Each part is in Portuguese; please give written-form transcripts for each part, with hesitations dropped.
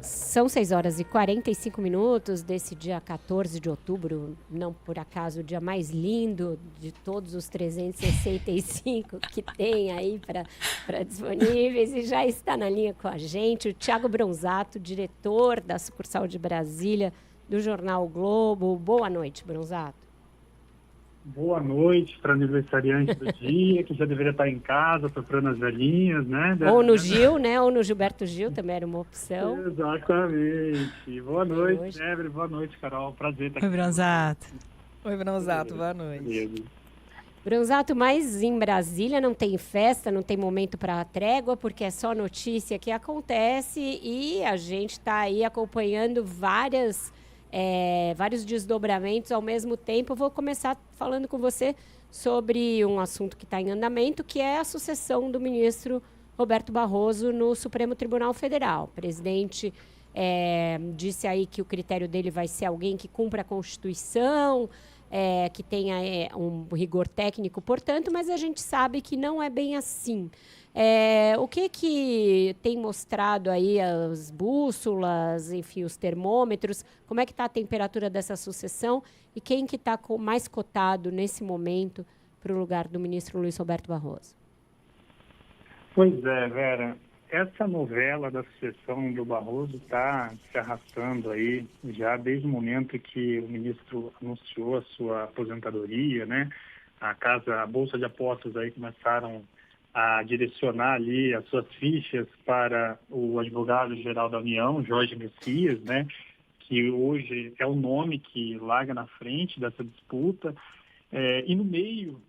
São 6 horas e 45 minutos desse dia 14 de outubro, não por acaso o dia mais lindo de todos os 365 que tem aí para disponíveis, e já está na linha com a gente o Thiago Bronzato, diretor da sucursal de Brasília do Jornal o Globo. Boa noite, Bronzato. Boa noite para aniversariante do dia, que já deveria estar em casa, procurando as velhinhas, né? Ou no Gil, né? Ou no Gilberto Gil, também era uma opção. Exatamente. Boa noite, Evelyn. Boa noite, Carol. Prazer estar aqui. Oi, Bronzato. Oi, Bronzato. Boa noite. Bronzato, mas em Brasília não tem festa, não tem momento para trégua, porque é só notícia que acontece e a gente está aí acompanhando vários desdobramentos ao mesmo tempo. Eu vou começar falando com você sobre um assunto que está em andamento, que é a sucessão do ministro Roberto Barroso no Supremo Tribunal Federal. O presidente disse aí que o critério dele vai ser alguém que cumpra a Constituição, que tenha um rigor técnico, portanto, mas a gente sabe que não é bem assim. O que tem mostrado aí as bússolas, enfim, os termômetros? Como é que está a temperatura dessa sucessão e quem que está mais cotado nesse momento para o lugar do ministro Luiz Roberto Barroso? Pois é, Vera. Essa novela da sucessão do Barroso está se arrastando aí já desde o momento que o ministro anunciou a sua aposentadoria, né? A Bolsa de Apostas aí começaram a direcionar ali as suas fichas para o advogado-geral da União, Jorge Messias, né? Que hoje é o nome que larga na frente dessa disputa. E no meio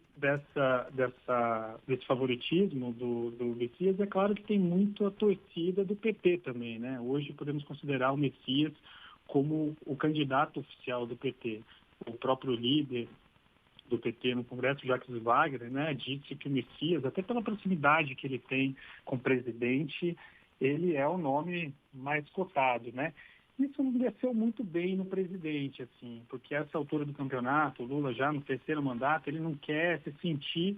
desse favoritismo do Messias, é claro que tem muito a torcida do PT também, né? Hoje podemos considerar o Messias como o candidato oficial do PT. O próprio líder do PT no Congresso, Jacques Wagner, né, disse que o Messias, até pela proximidade que ele tem com o presidente, ele é o nome mais cotado, né? Isso não desceu muito bem no presidente, assim, porque a essa altura do campeonato, o Lula já no terceiro mandato, ele não quer se sentir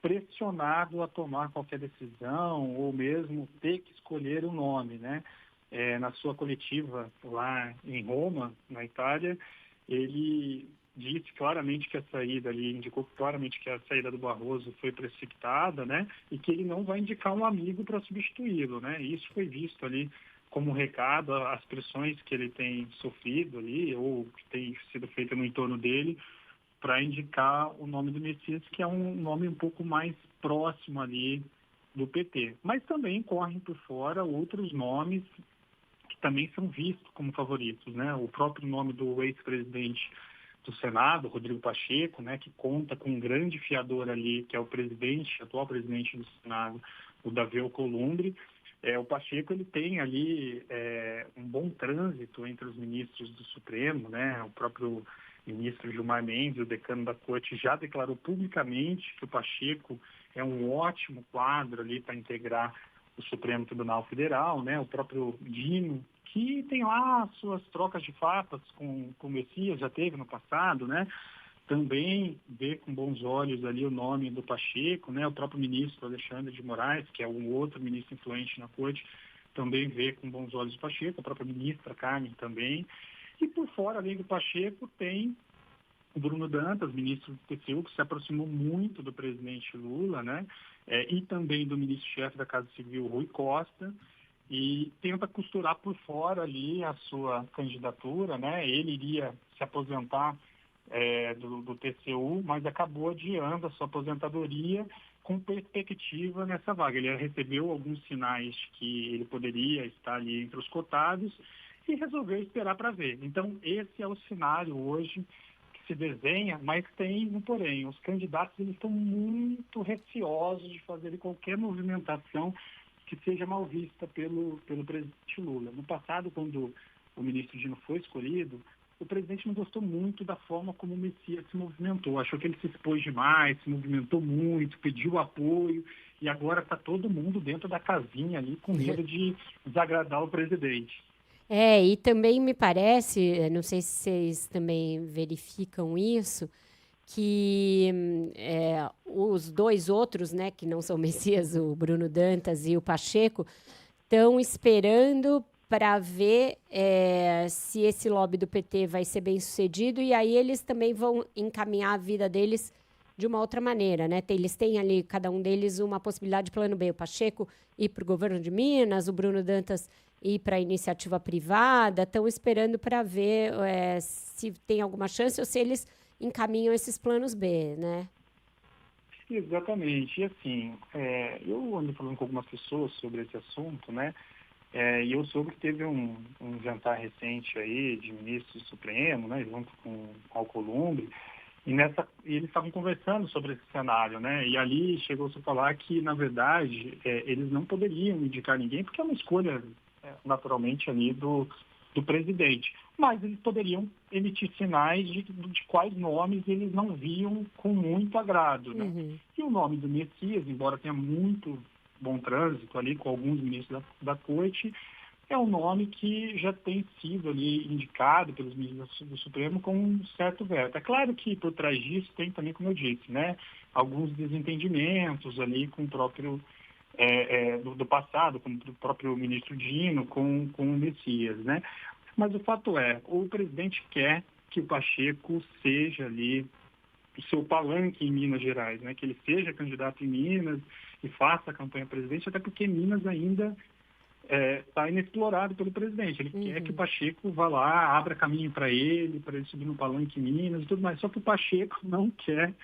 pressionado a tomar qualquer decisão ou mesmo ter que escolher um nome, né? Na sua coletiva lá em Roma, na Itália, ele disse claramente que indicou claramente que a saída do Barroso foi precipitada, né? E que ele não vai indicar um amigo para substituí-lo, né? Isso foi visto ali como recado às pressões que ele tem sofrido ali, ou que tem sido feita no entorno dele, para indicar o nome do Messias, que é um nome um pouco mais próximo ali do PT. Mas também correm por fora outros nomes que também são vistos como favoritos, né? O próprio nome do ex-presidente do Senado, Rodrigo Pacheco, né, que conta com um grande fiador ali, que é o atual presidente do Senado, o Davi Alcolumbre. O Pacheco, ele tem ali um bom trânsito entre os ministros do Supremo, né? O próprio ministro Gilmar Mendes, o decano da Corte, já declarou publicamente que o Pacheco é um ótimo quadro ali para integrar o Supremo Tribunal Federal, né? O próprio Dino, que tem lá suas trocas de farpas com o Messias, já teve no passado, né? Também vê com bons olhos ali o nome do Pacheco, né? O próprio ministro Alexandre de Moraes, que é um outro ministro influente na corte, também vê com bons olhos o Pacheco, a própria ministra Carmen também. E por fora, além do Pacheco, tem o Bruno Dantas, ministro do TCU, que se aproximou muito do presidente Lula, né? E também do ministro-chefe da Casa Civil, Rui Costa, e tenta costurar por fora ali a sua candidatura, né? Ele iria se aposentar do TCU, mas acabou adiando a sua aposentadoria com perspectiva nessa vaga. Ele recebeu alguns sinais que ele poderia estar ali entre os cotados e resolveu esperar para ver. Então, esse é o cenário hoje que se desenha, mas tem um porém. Os candidatos eles estão muito receosos de fazer qualquer movimentação que seja mal vista pelo presidente Lula. No passado, quando o ministro Dino foi escolhido, o presidente não gostou muito da forma como o Messias se movimentou. Achou que ele se expôs demais, se movimentou muito, pediu apoio, e agora está todo mundo dentro da casinha ali com medo de desagradar o presidente. E também me parece, não sei se vocês também verificam isso, que os dois outros, né, que não são Messias, o Bruno Dantas e o Pacheco, estão esperando para ver se esse lobby do PT vai ser bem sucedido, e aí eles também vão encaminhar a vida deles de uma outra maneira, né? Eles têm ali, cada um deles, uma possibilidade de plano B. O Pacheco ir para o governo de Minas, o Bruno Dantas ir para a iniciativa privada, estão esperando para ver se tem alguma chance ou se eles encaminham esses planos B, né? Exatamente. E assim, eu ando falando com algumas pessoas sobre esse assunto, né? E eu soube que teve um jantar recente aí de ministro do Supremo, né? Junto com Alcolumbre, e eles estavam conversando sobre esse cenário, né? E ali chegou-se a falar que, na verdade, eles não poderiam indicar ninguém, porque é uma escolha, naturalmente, ali do presidente. Mas eles poderiam emitir sinais de quais nomes eles não viam com muito agrado, né? Uhum. E o nome do Messias, embora tenha muito bom trânsito ali com alguns ministros da corte, é um nome que já tem sido ali indicado pelos ministros do Supremo com um certo veto. É claro que por trás disso tem também, como eu disse, né, alguns desentendimentos ali com o próprio do passado, com o próprio ministro Dino, com o Messias, né? Mas o fato é, o presidente quer que o Pacheco seja ali o seu palanque em Minas Gerais, né? Que ele seja candidato em Minas e faça a campanha presidente, até porque Minas ainda está inexplorado pelo presidente. Ele quer que o Pacheco vá lá, abra caminho para ele subir no palanque em Minas e tudo mais. Só que o Pacheco não quer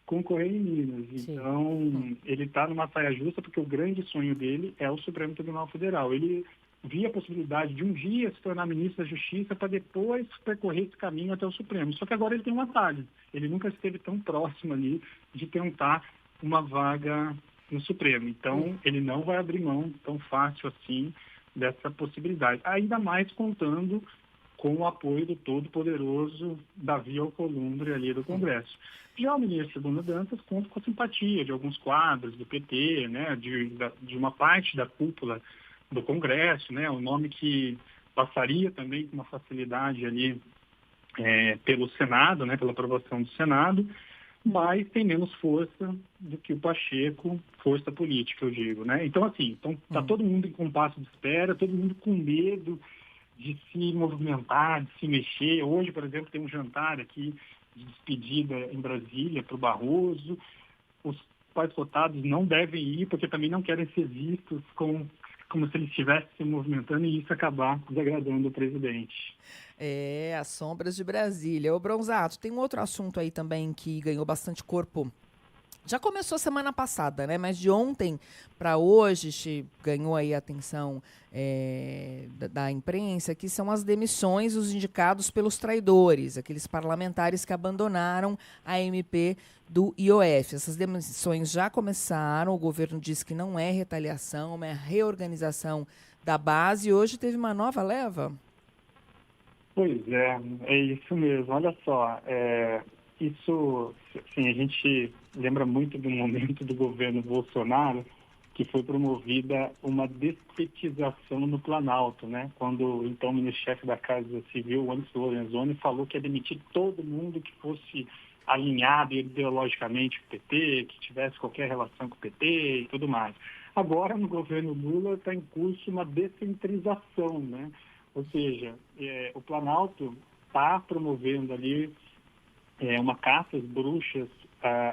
concorrer em Minas. Sim. Então, ele está numa saia justa porque o grande sonho dele é o Supremo Tribunal Federal. Ele via a possibilidade de um dia se tornar ministro da Justiça para depois percorrer esse caminho até o Supremo. Só que agora ele tem um atalho. Ele nunca esteve tão próximo ali de tentar uma vaga no Supremo. Então, ele não vai abrir mão tão fácil assim dessa possibilidade. Ainda mais contando com o apoio do todo-poderoso Davi Alcolumbre ali do Congresso. Já o ministro Bruno Dantas conta com a simpatia de alguns quadros do PT, né, de uma parte da cúpula do Congresso, né, um nome que passaria também com uma facilidade ali pelo Senado, né, pela aprovação do Senado, mas tem menos força do que o Pacheco, força política, eu digo, né? Então, assim, tá todo mundo em compasso de espera, todo mundo com medo de se movimentar, de se mexer. Hoje, por exemplo, tem um jantar aqui de despedida em Brasília para o Barroso. Os pais cotados não devem ir, porque também não querem ser vistos como se eles estivessem se movimentando e isso acabar desagradando o presidente. As sombras de Brasília. Ô, Bronzato, tem um outro assunto aí também que ganhou bastante corpo. Já começou semana passada, né? Mas de ontem para hoje ganhou aí a atenção da imprensa, que são as demissões dos indicados pelos traidores, aqueles parlamentares que abandonaram a MP do IOF. Essas demissões já começaram, o governo diz que não é retaliação, é reorganização da base, e hoje teve uma nova leva? Pois é isso mesmo. Olha só, isso, assim, a gente lembra muito do momento do governo Bolsonaro, que foi promovida uma despetização no Planalto, né? Quando então o ministro-chefe da Casa Civil, o Onyx Lorenzoni, falou que ia demitir todo mundo que fosse alinhado ideologicamente com o PT, que tivesse qualquer relação com o PT e tudo mais. Agora, no governo Lula, está em curso uma descentralização, né? Ou seja, o Planalto está promovendo ali uma caça às bruxas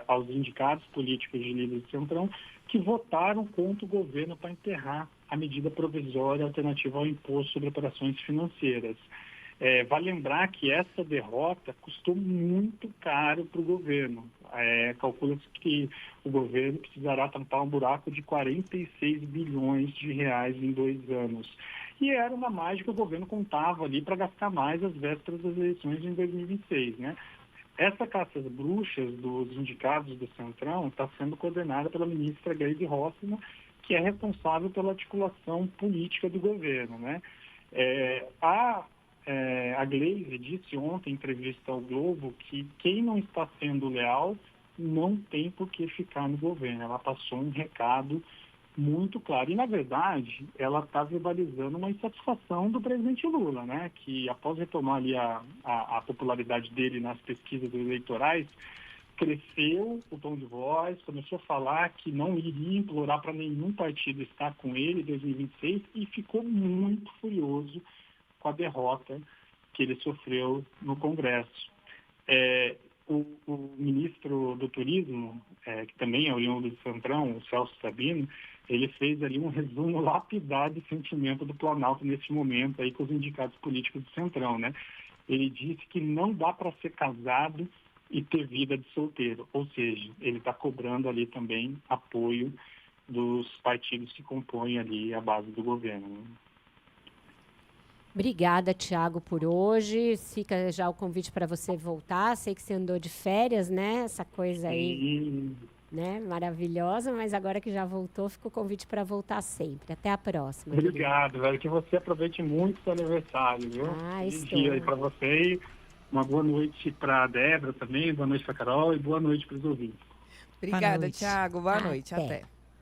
aos indicados políticos de líderes do Centrão que votaram contra o governo para enterrar a medida provisória alternativa ao imposto sobre operações financeiras. Vale lembrar que essa derrota custou muito caro para o governo. Calcula-se que o governo precisará tampar um buraco de 46 bilhões de reais em 2 anos. E era uma margem que o governo contava ali para gastar mais às vésperas das eleições em 2026, né? Essa caça às bruxas dos indicados do Centrão está sendo coordenada pela ministra Gleisi Hoffmann, que é responsável pela articulação política do governo, né? A Gleisi disse ontem em entrevista ao Globo que quem não está sendo leal não tem por que ficar no governo. Ela passou um recado muito claro. E, na verdade, ela está verbalizando uma insatisfação do presidente Lula, né? Que após retomar ali a popularidade dele nas pesquisas eleitorais, cresceu o tom de voz, começou a falar que não iria implorar para nenhum partido estar com ele em 2026 e ficou muito furioso com a derrota que ele sofreu no Congresso. O ministro do Turismo, que também é oriundo do Centrão, o Celso Sabino, ele fez ali um resumo lapidar do sentimento do Planalto nesse momento aí com os indicados políticos do Centrão, né? Ele disse que não dá para ser casado e ter vida de solteiro, ou seja, ele está cobrando ali também apoio dos partidos que compõem ali a base do governo, né? Obrigada, Thiago, por hoje. Fica já o convite para você voltar. Sei que você andou de férias, né? Essa coisa aí, né? Maravilhosa, mas agora que já voltou, fica o convite para voltar sempre. Até a próxima. Obrigado, velho. Que você aproveite muito o seu aniversário, viu? Feliz dia aí para você. Uma boa noite para a Débora também, boa noite para a Carol e boa noite para os ouvintes. Obrigada, Thiago. Boa noite. Até.